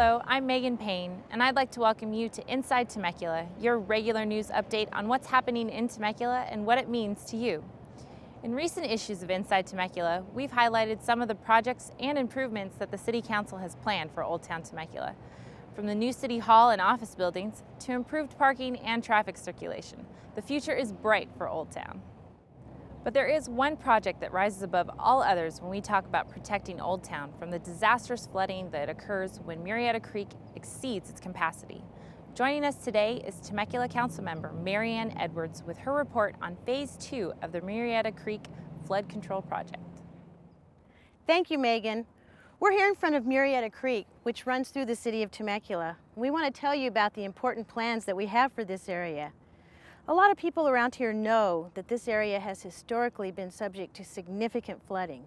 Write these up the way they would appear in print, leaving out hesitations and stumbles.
Hello, I'm Megan Payne, and I'd like to welcome you to Inside Temecula, your regular news update on what's happening in Temecula and what it means to you. In recent issues of Inside Temecula, we've highlighted some of the projects and improvements that the City Council has planned for Old Town Temecula, from the new City Hall and office buildings to improved parking and traffic circulation. The future is bright for Old Town. But there is one project that rises above all others when we talk about protecting Old Town from the disastrous flooding that occurs when Murrieta Creek exceeds its capacity. Joining us today is Temecula Councilmember Marianne Edwards with her report on Phase 2 of the Murrieta Creek Flood Control Project. Thank you, Megan. We're here in front of Murrieta Creek, which runs through the city of Temecula. We want to tell you about the important plans that we have for this area. A lot of people around here know that this area has historically been subject to significant flooding.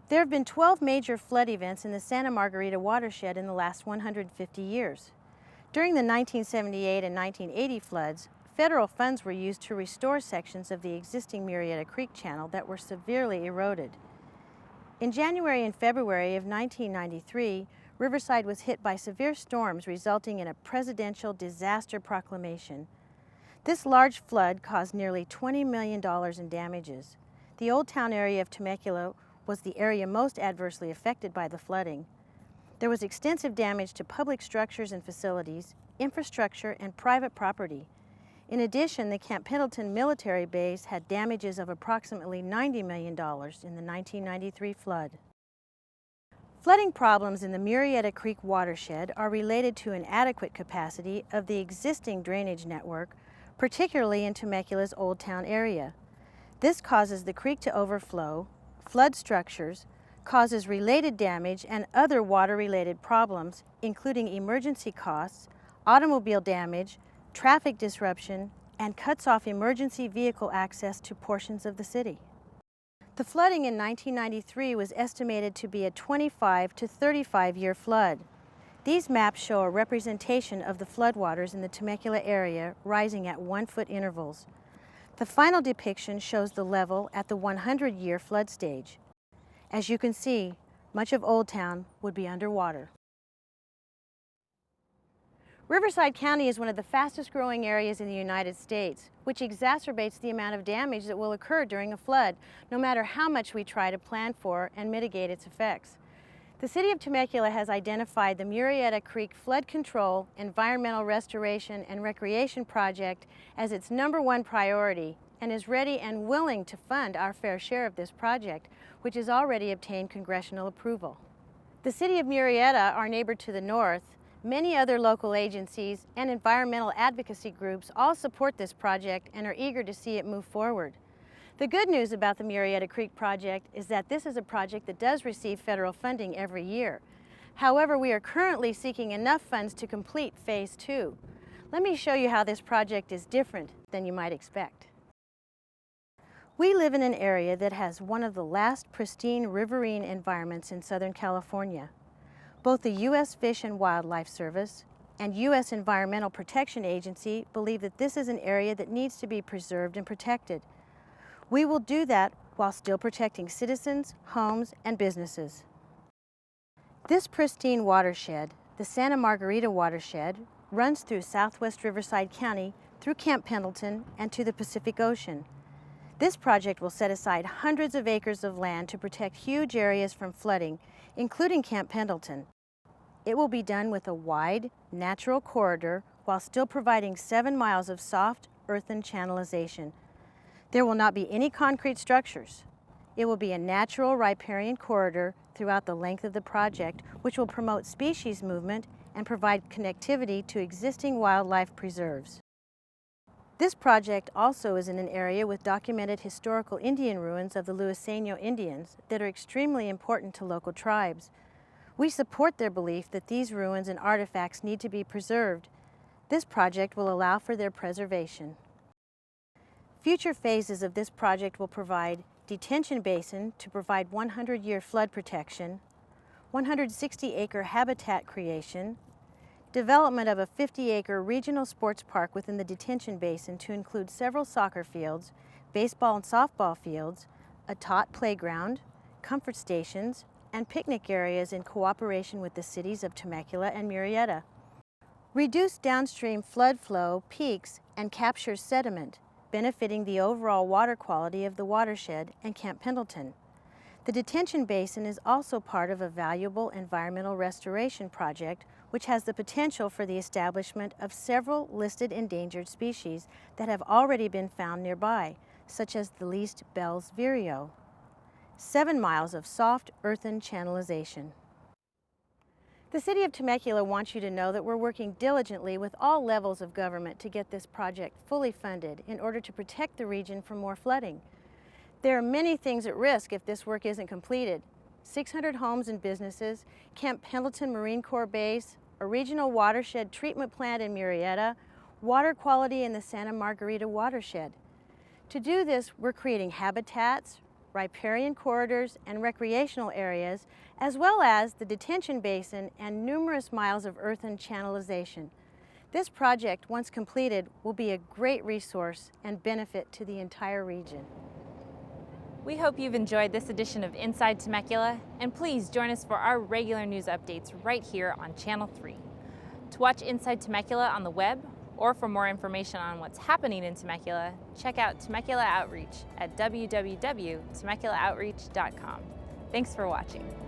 There have been 12 major flood events in the Santa Margarita watershed in the last 150 years. During the 1978 and 1980 floods, federal funds were used to restore sections of the existing Murrieta Creek channel that were severely eroded. In January and February of 1993, Riverside was hit by severe storms resulting in a presidential disaster proclamation. This large flood caused nearly $20 million in damages. The Old Town area of Temecula was the area most adversely affected by the flooding. There was extensive damage to public structures and facilities, infrastructure, and private property. In addition, the Camp Pendleton military base had damages of approximately $90 million in the 1993 flood. Flooding problems in the Murrieta Creek watershed are related to inadequate capacity of the existing drainage network, particularly in Temecula's Old Town area. This causes the creek to overflow, flood structures, causes related damage and other water-related problems, including emergency costs, automobile damage, traffic disruption, and cuts off emergency vehicle access to portions of the city. The flooding in 1993 was estimated to be a 25 to 35-year flood. These maps show a representation of the floodwaters in the Temecula area rising at 1-foot intervals. The final depiction shows the level at the 100-year flood stage. As you can see, much of Old Town would be underwater. Riverside County is one of the fastest growing areas in the United States, which exacerbates the amount of damage that will occur during a flood, no matter how much we try to plan for and mitigate its effects. The City of Temecula has identified the Murrieta Creek Flood Control, Environmental Restoration, and Recreation Project as its #1 priority and is ready and willing to fund our fair share of this project, which has already obtained congressional approval. The City of Murrieta, our neighbor to the north, many other local agencies and environmental advocacy groups all support this project and are eager to see it move forward. The good news about the Murrieta Creek project is that this is a project that does receive federal funding every year. However, we are currently seeking enough funds to complete Phase 2. Let me show you how this project is different than you might expect. We live in an area that has one of the last pristine riverine environments in Southern California. Both the U.S. Fish and Wildlife Service and U.S. Environmental Protection Agency believe that this is an area that needs to be preserved and protected. We will do that while still protecting citizens, homes, and businesses. This pristine watershed, the Santa Margarita watershed, runs through southwest Riverside County, through Camp Pendleton, and to the Pacific Ocean. This project will set aside hundreds of acres of land to protect huge areas from flooding, including Camp Pendleton. It will be done with a wide, natural corridor while still providing 7 miles of soft, earthen channelization. There will not be any concrete structures. It will be a natural riparian corridor throughout the length of the project, which will promote species movement and provide connectivity to existing wildlife preserves. This project also is in an area with documented historical Indian ruins of the Luiseno Indians that are extremely important to local tribes. We support their belief that these ruins and artifacts need to be preserved. This project will allow for their preservation. Future phases of this project will provide detention basin to provide 100-year flood protection, 160-acre habitat creation, development of a 50-acre regional sports park within the detention basin to include several soccer fields, baseball and softball fields, a tot playground, comfort stations, and picnic areas in cooperation with the cities of Temecula and Murrieta. Reduce downstream flood flow peaks and captures sediment, benefiting the overall water quality of the watershed and Camp Pendleton. The detention basin is also part of a valuable environmental restoration project which has the potential for the establishment of several listed endangered species that have already been found nearby, such as the least Bell's vireo. 7 miles of soft earthen channelization. The City of Temecula wants you to know that we're working diligently with all levels of government to get this project fully funded in order to protect the region from more flooding. There are many things at risk if this work isn't completed. 600 homes and businesses, Camp Pendleton Marine Corps Base, a regional watershed treatment plant in Murrieta, water quality in the Santa Margarita watershed. To do this, we're creating habitats, riparian corridors, and recreational areas, as well as the detention basin and numerous miles of earthen channelization. This project, once completed, will be a great resource and benefit to the entire region. We hope you've enjoyed this edition of Inside Temecula, and please join us for our regular news updates right here on Channel 3. To watch Inside Temecula on the web, or for more information on what's happening in Temecula, check out Temecula Outreach at www.temeculaoutreach.com. Thanks for watching.